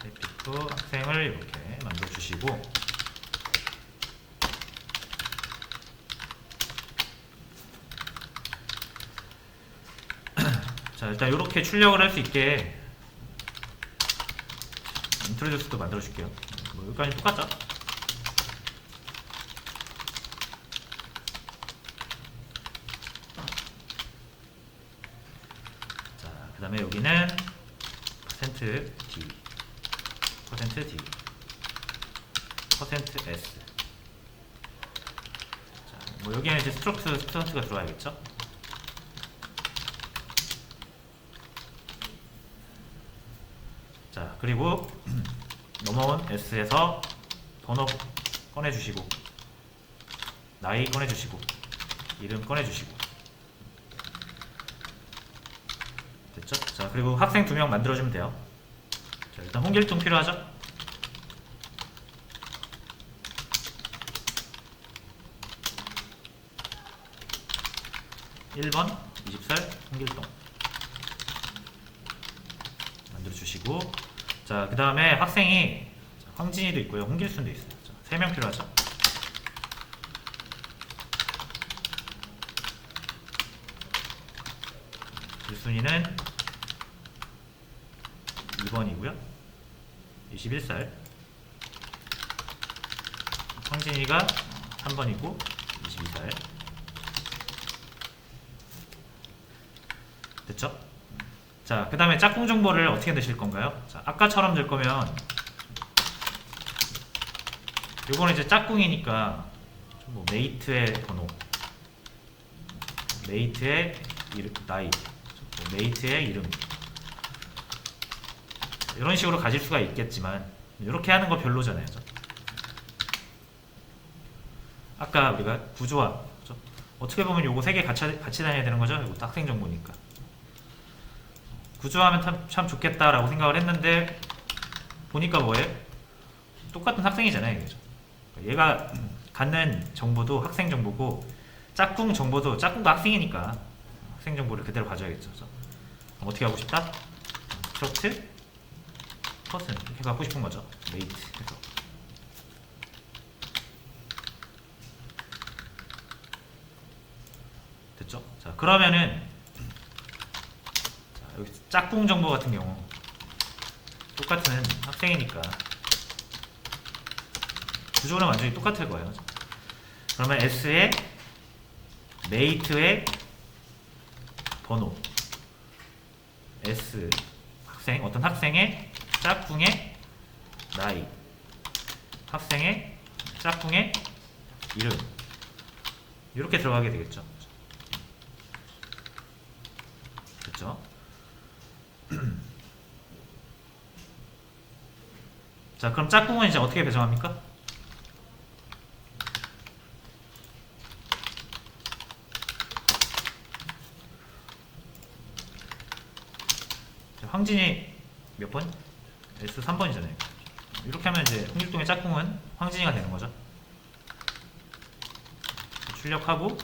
타입 학생을 이렇게 만들어 주시고, 자, 일단 이렇게 출력을 할 수 있게 인트로듀스도 만들어 줄게요. 뭐 여기까지 똑같죠? 자, 그 다음에 여기는 %d, %d, %s. 자, 뭐 여기에는 이제 스튜던트가 들어와야겠죠? 자, 그리고 넘어온 S에서 번호 꺼내주시고, 나이 꺼내주시고, 이름 꺼내주시고. 됐죠? 자, 그리고 학생 2명 만들어주면 돼요. 자, 일단 홍길동 필요하죠? (1번) 20살 홍길동 만들어주시고, 자, 그 다음에 학생이 황진이도 있고요, 홍길순도 있어요. 3명 필요하죠? 길순이는 2번이고요 21살, 황진이가 3번이고 22살. 됐죠? 자, 그 다음에 짝꿍 정보를 어떻게 넣으실 건가요? 자, 아까처럼 될 거면, 요거는 이제 짝꿍이니까 뭐 메이트의 번호, 메이트의 이름, 나이, 뭐 메이트의 이름, 이런 식으로 가질 수가 있겠지만 이렇게 하는 거 별로잖아요. 아까 우리가 구조화, 그렇죠? 어떻게 보면 요거 3개 같이 다녀야 되는 거죠. 이것도 학생 정보니까. 구조화하면 참 좋겠다라고 생각을 했는데 보니까 뭐예요? 똑같은 학생이잖아요. 그죠? 얘가 갖는 정보도 학생 정보고, 짝꿍 정보도 짝꿍도 학생이니까 학생 정보를 그대로 가져야겠죠. 그래서 어떻게 하고 싶다? 스트럭트 퍼슨 이렇게 갖고 싶은 거죠. 메이트 해서. 됐죠? 자, 그러면은 여기 짝꿍 정보 같은 경우 똑같은 학생이니까 구조는 완전히 똑같을 거예요. 그러면 S의 메이트의 번호, S 학생, 어떤 학생의 짝꿍의 나이, 학생의 짝꿍의 이름, 이렇게 들어가게 되겠죠. 됐죠? 자, 그럼 짝꿍은 이제 어떻게 배정합니까? 황진이 몇 번? S 3번이잖아요. 이렇게 하면 이제 홍길동의 짝꿍은 황진이가 되는 거죠. 출력하고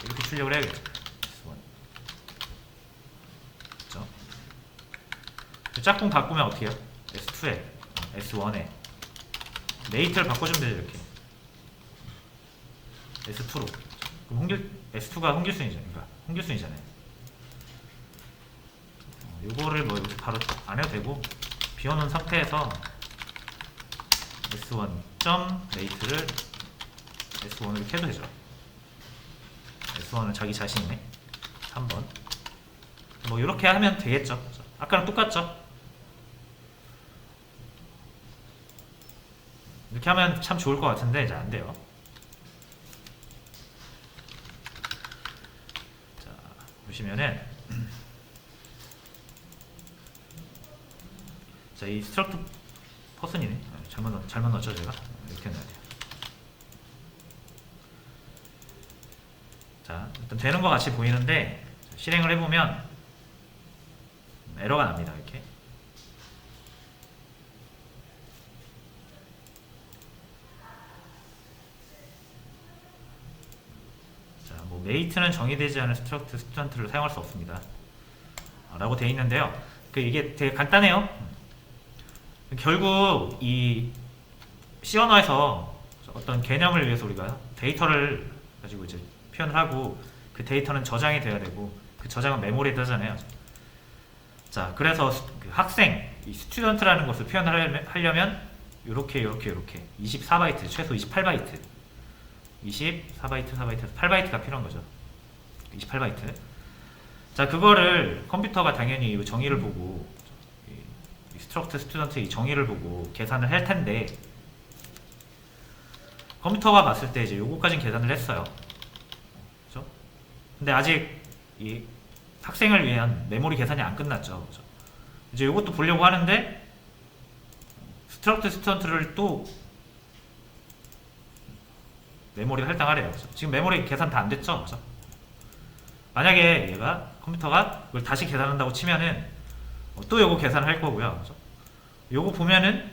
이렇게 출력을 해야겠죠. 그렇죠? 짝꿍 바꾸면 어떻게 해요? S2에 S1에 메이트를 바꿔주면 되죠. 이렇게 S2로. 그럼 S2가 홍길순이잖아요. 그러니까 홍길순이잖아요. 요거를 뭐 바로 안 해도 되고, 비워놓은 상태에서 S1.rate를 S1으로 이렇게 해도 되죠. S1은 자기 자신이네. 3번. 뭐 이렇게 하면 되겠죠. 아까랑 똑같죠. 이렇게 하면 참 좋을 것 같은데 이제 안 돼요. 자, 보시면은 자, 이 스트럭트 퍼슨이네. 잘못 넣었죠, 제가? 이렇게 넣어야 돼요. 자, 일단 되는 것 같이 보이는데 실행을 해보면 에러가 납니다. 이렇게. 자, 메이트는 정의되지 않은 스트럭트 스튜던트를 사용할 수 없습니다. 라고 되어 있는데요. 이게 되게 간단해요. 결국 이 C 언어에서 어떤 개념을 위해서 우리가 데이터를 가지고 이제 표현을 하고 그 데이터는 저장이 돼야 되고 그 저장은 메모리에 뜨잖아요. 자, 그래서 그 학생, 이 스튜던트라는 것을 표현을 하려면 이렇게 24바이트, 최소 28바이트 24바이트, 4바이트에서 8바이트가 필요한 거죠. 28바이트. 자, 그거를 컴퓨터가 당연히 이 정의를 보고 이 스트럭트 스튜던트 이 정의를 보고 계산을 할 텐데 컴퓨터가 봤을 때 이제 요거까지는 계산을 했어요. 그렇죠? 근데 아직 이 학생을 위한 메모리 계산이 안 끝났죠. 그렇죠? 이제 요것도 보려고 하는데 스트럭트 스튜던트를 또 메모리 할당하래요. 그렇죠? 지금 메모리 계산 다 안 됐죠. 그렇죠? 만약에 얘가 컴퓨터가 이걸 다시 계산한다고 치면은 또 요거 계산을 할 거고요. 그렇죠? 요거 보면은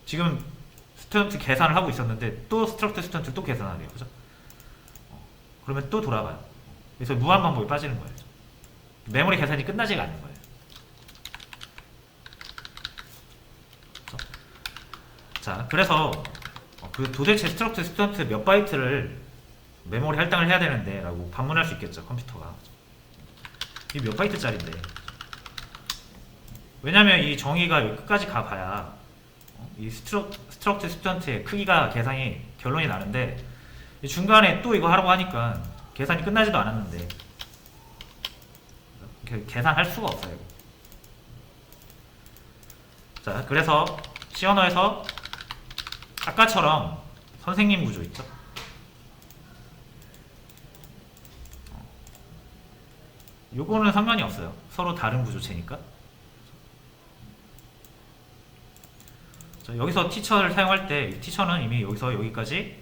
지금 스튜던트 계산을 하고 있었는데 또 스트럭트 스튜던트 또 계산하래요. 그죠? 그러면 또 돌아가요. 그래서 무한 반복에 빠지는 거예요. 메모리 계산이 끝나지가 않는 거예요. 그렇죠? 자, 그래서 그 도대체 스트럭트 스튜던트 몇 바이트를 메모리 할당을 해야 되는데 라고 반문할 수 있겠죠. 컴퓨터가. 이 몇 바이트짜리인데. 왜냐면 이 정의가 여기 끝까지 가봐야 이 스트럭트 스튜던트의 크기가 계산이 결론이 나는데 중간에 또 이거 하라고 하니까 계산이 끝나지도 않았는데 계산할 수가 없어요. 자, 그래서 C 언어에서 아까처럼 선생님 구조 있죠? 요거는 상관이 없어요. 서로 다른 구조체니까. 자, 여기서 티처를 사용할 때 티처는 이미 여기서 여기까지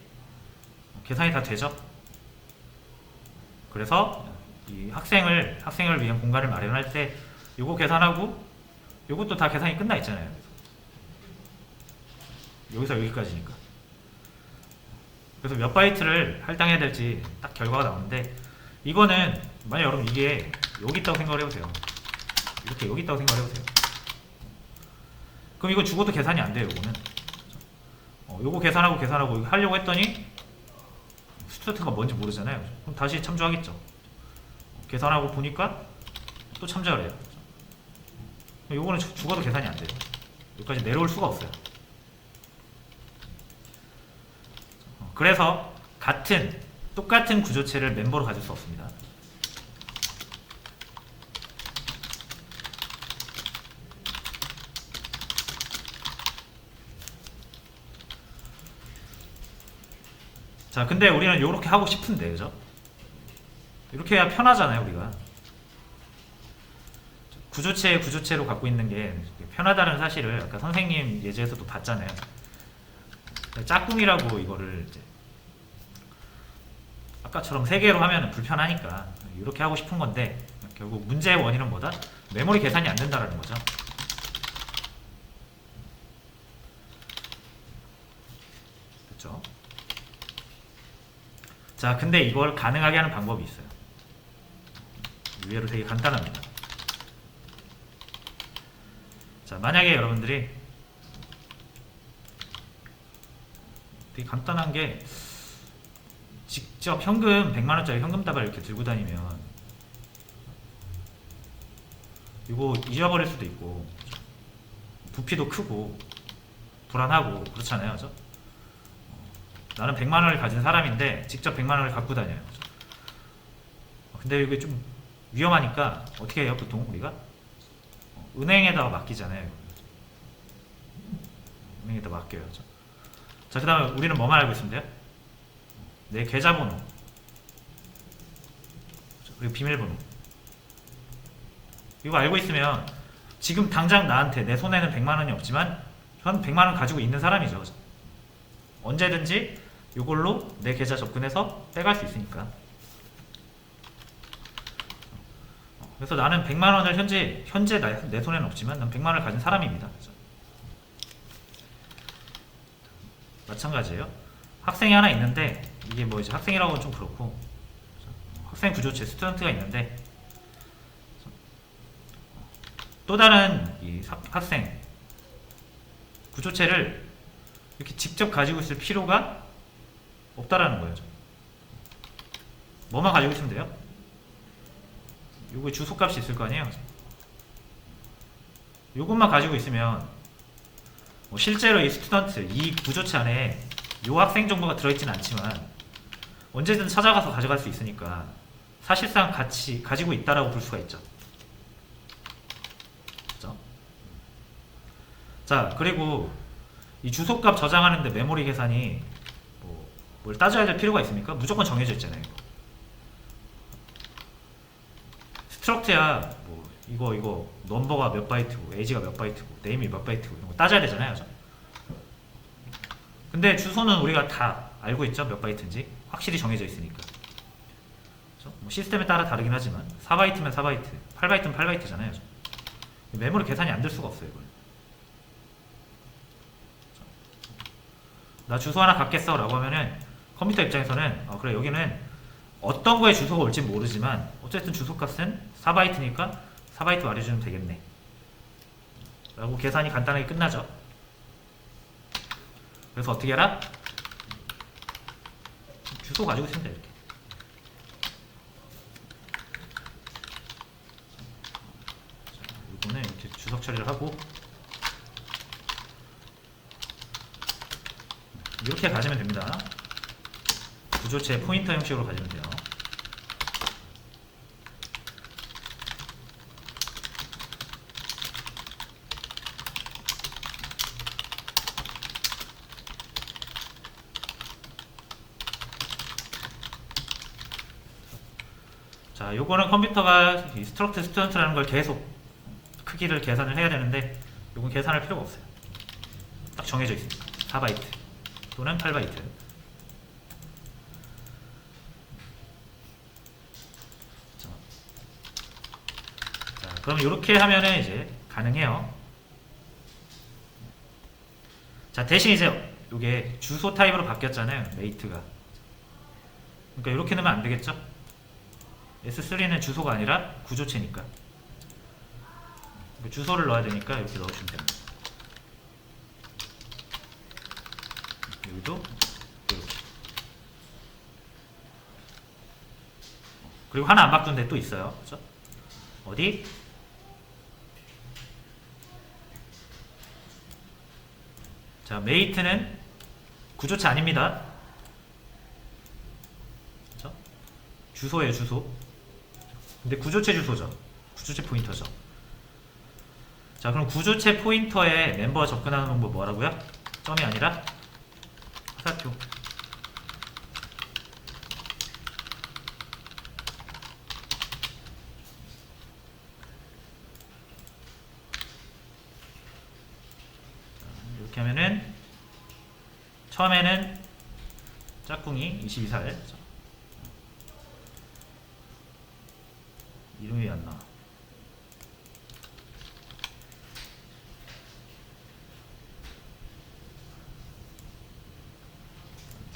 계산이 다 되죠. 그래서 이 학생을 위한 공간을 마련할 때 요거 계산하고 요것도 다 계산이 끝나 있잖아요. 여기서 여기까지니까. 그래서 몇 바이트를 할당해야 될지 딱 결과가 나오는데 이거는 만약 여러분 이게 여기 있다고 생각을 해보세요. 이렇게 여기 있다고 생각을 해보세요. 그럼 이거 죽어도 계산이 안 돼요. 요거는 요거 계산하고 이거 하려고 했더니 스튜던트가 뭔지 모르잖아요. 그럼 다시 참조하겠죠. 계산하고 보니까 또 참조를 해요. 요거는 죽어도 계산이 안 돼요. 여기까지 내려올 수가 없어요. 그래서 똑같은 구조체를 멤버로 가질 수 없습니다. 자, 근데 우리는 이렇게 하고 싶은데, 그죠? 이렇게 해야 편하잖아요, 우리가. 구조체로 갖고 있는 게 편하다는 사실을 아까 선생님 예제에서도 봤잖아요. 짝꿍이라고 이거를 이제 아까처럼 3개로 하면 불편하니까 이렇게 하고 싶은 건데 결국 문제의 원인은 뭐다? 메모리 계산이 안 된다라는 거죠. 됐죠? 자, 근데 이걸 가능하게 하는 방법이 있어요. 의외로 되게 간단합니다. 자, 만약에 여러분들이 되게 간단한 게 직접 현금 100만원짜리 현금 다발 이렇게 들고 다니면 이거 잊어버릴 수도 있고 부피도 크고 불안하고 그렇잖아요. 그죠? 나는 100만원을 가진 사람인데 직접 100만원을 갖고 다녀요. 그죠? 근데 이게 좀 위험하니까 어떻게 해요? 보통 우리가 은행에다가 맡기잖아요. 은행에다 맡겨요. 그죠? 자, 그 다음에 우리는 뭐만 알고 있으면 돼요? 내 계좌번호 그리고 비밀번호 이거 알고 있으면 지금 당장 나한테 내 손에는 100만원이 없지만 전 100만원 가지고 있는 사람이죠. 언제든지 이걸로 내 계좌 접근해서 빼갈 수 있으니까. 그래서 나는 100만원을 현재 내 손에는 없지만 난 100만원을 가진 사람입니다. 마찬가지예요. 학생이 하나 있는데 이게 뭐 이제 학생이라고는 좀 그렇고 학생 구조체 스튜던트가 있는데 또 다른 이 학생 구조체를 이렇게 직접 가지고 있을 필요가 없다라는 거예요. 뭐만 가지고 있으면 돼요? 요거에 주소값이 있을 거 아니에요? 요것만 가지고 있으면 뭐 실제로 이 스튜던트, 이 구조체 안에 요 학생 정보가 들어있진 않지만 언제든 찾아가서 가져갈 수 있으니까 사실상 같이 가지고 있다라고 볼 수가 있죠. 그렇죠? 자, 그리고 이 주소값 저장하는데 메모리 계산이 뭘 따져야 될 필요가 있습니까? 무조건 정해져 있잖아요. 스트럭트야 뭐 이거 넘버가 몇 바이트고 에이지가 몇 바이트고 네임이 몇 바이트고 이런 거 따져야 되잖아요. 그죠? 근데 주소는 우리가 다 알고 있죠. 몇 바이트인지 확실히 정해져 있으니까. 그죠? 뭐 시스템에 따라 다르긴 하지만 4바이트면 4바이트, 8바이트면 8바이트잖아요. 그죠? 메모리 계산이 안 될 수가 없어요. 이건. 나 주소 하나 갖겠어 라고 하면은 컴퓨터 입장에서는 그래 여기는 어떤 거에 주소가 올지 모르지만 어쨌든 주소값은 4바이트니까 4바이트 말해주면 되겠네 라고 계산이 간단하게 끝나죠. 그래서 어떻게 해라? 주소 가지고 있으면 돼. 이렇게 이거는 이렇게 주석 처리를 하고 이렇게 가지면 됩니다. 구조체 포인터 형식으로 가지면 돼요. 자, 요거는 컴퓨터가 스트럭트 스튜던트라는 걸 계속 크기를 계산을 해야 되는데 요건 계산할 필요가 없어요. 딱 정해져 있습니다. 4바이트 또는 8바이트. 자, 그럼 이렇게 하면은 이제 가능해요. 자, 대신 이제 요게 주소 타입으로 바뀌었잖아요. 메이트가. 그러니까 이렇게 넣으면 안 되겠죠? S3는 주소가 아니라 구조체니까. 주소를 넣어야 되니까 이렇게 넣어주면 됩니다. 여기도 이렇게. 그리고 하나 안 바꾼 데 또 있어요. 그렇죠? 어디? 자, 메이트는 구조체 아닙니다. 그렇죠? 주소예요, 주소. 근데 구조체 주소죠. 구조체 포인터죠. 자, 그럼 구조체 포인터에 멤버 접근하는 방법 뭐라고요? 점이 아니라 화살표. 이렇게 하면은 처음에는 짝꿍이 22살 이름이 안 나와.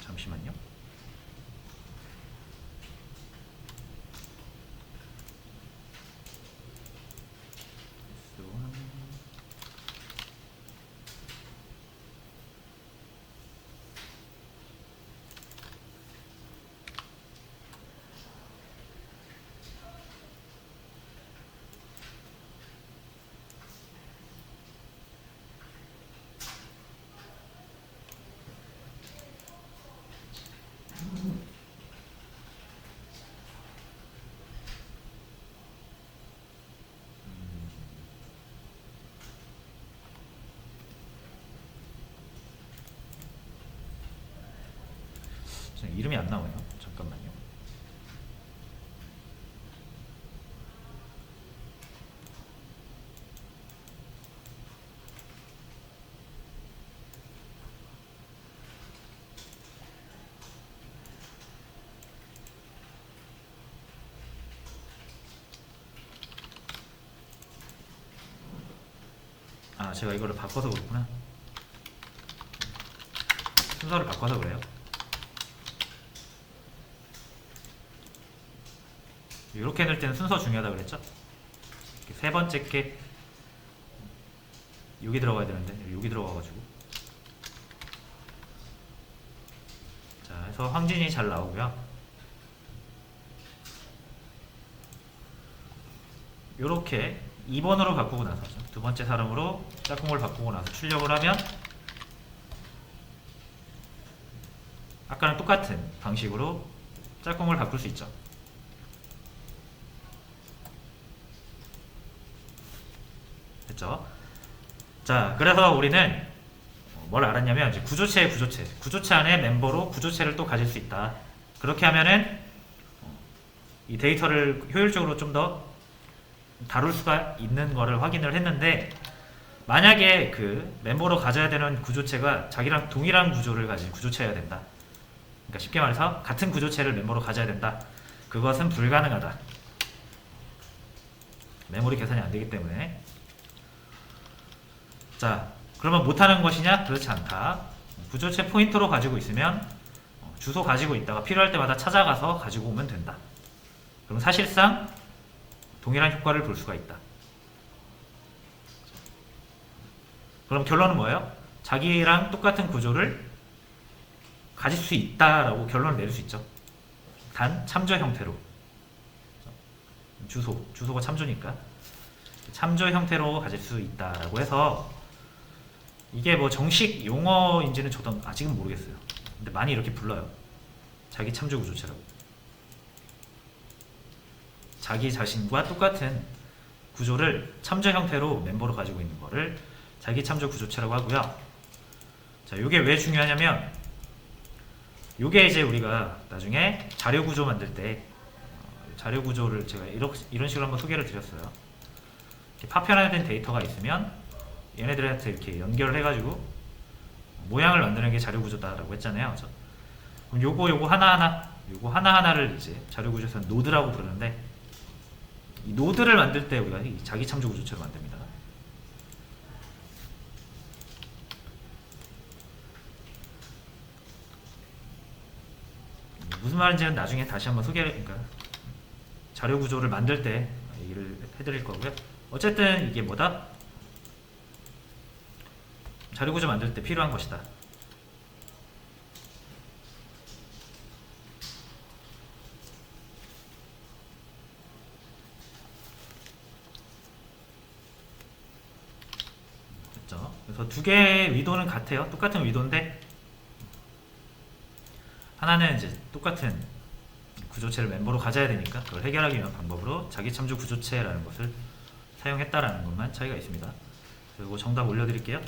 잠시만요. 이름이 안 나와요. 잠깐만요. 아, 제가 이거를 바꿔서 그렇구나. 순서를 바꿔서 그래요. 이렇게 넣을 때는 순서 중요하다 그랬죠? 세 번째 게 여기 들어가야 되는데 여기 들어가가지고. 자, 그래서 황진이 잘 나오고요. 요렇게 2번으로 바꾸고 나서 두 번째 사람으로 짝꿍을 바꾸고 나서 출력을 하면 아까랑 똑같은 방식으로 짝꿍을 바꿀 수 있죠. 됐죠? 자, 그래서 우리는 뭘 알았냐면 이제 구조체 안에 멤버로 구조체를 또 가질 수 있다. 그렇게 하면은 이 데이터를 효율적으로 좀 더 다룰 수가 있는 거를 확인을 했는데, 만약에 그 멤버로 가져야 되는 구조체가 자기랑 동일한 구조를 가진 구조체여야 된다. 그러니까 쉽게 말해서 같은 구조체를 멤버로 가져야 된다. 그것은 불가능하다. 메모리 계산이 안 되기 때문에. 자, 그러면 못하는 것이냐? 그렇지 않다. 구조체 포인터로 가지고 있으면 주소 가지고 있다가 필요할 때마다 찾아가서 가지고 오면 된다. 그럼 사실상 동일한 효과를 볼 수가 있다. 그럼 결론은 뭐예요? 자기랑 똑같은 구조를 가질 수 있다라고 결론을 내릴 수 있죠. 단 참조 형태로. 주소가 참조니까 참조 형태로 가질 수 있다라고 해서, 이게 뭐 정식 용어인지는 저도 아직은 모르겠어요. 근데 많이 이렇게 불러요. 자기 참조 구조체라고. 자기 자신과 똑같은 구조를 참조 형태로 멤버로 가지고 있는 거를 자기 참조 구조체라고 하고요. 자, 요게 왜 중요하냐면, 요게 이제 우리가 나중에 자료 구조 만들 때, 자료 구조를 제가 이런 식으로 한번 소개를 드렸어요. 이렇게 파편화된 데이터가 있으면 얘네들한테 이렇게 연결을 해가지고 모양을 만드는 게 자료 구조다라고 했잖아요. 그렇죠? 그럼 요거 하나하나를 이제 자료 구조에서 노드라고 부르는데, 이 노드를 만들 때 우리가 이 자기 참조 구조체를 만듭니다. 무슨 말인지는 나중에 다시 한번 그러니까 자료 구조를 만들 때 얘기를 해드릴 거고요. 어쨌든 이게 뭐다? 자료 구조 만들 때 필요한 것이다. 됐죠? 그래서 두 개의 위도는 같아요. 똑같은 위도인데, 하나는 이제 똑같은 구조체를 멤버로 가져야 되니까 그걸 해결하기 위한 방법으로 자기 참조 구조체라는 것을 사용했다라는 것만 차이가 있습니다. 그리고 정답 올려드릴게요.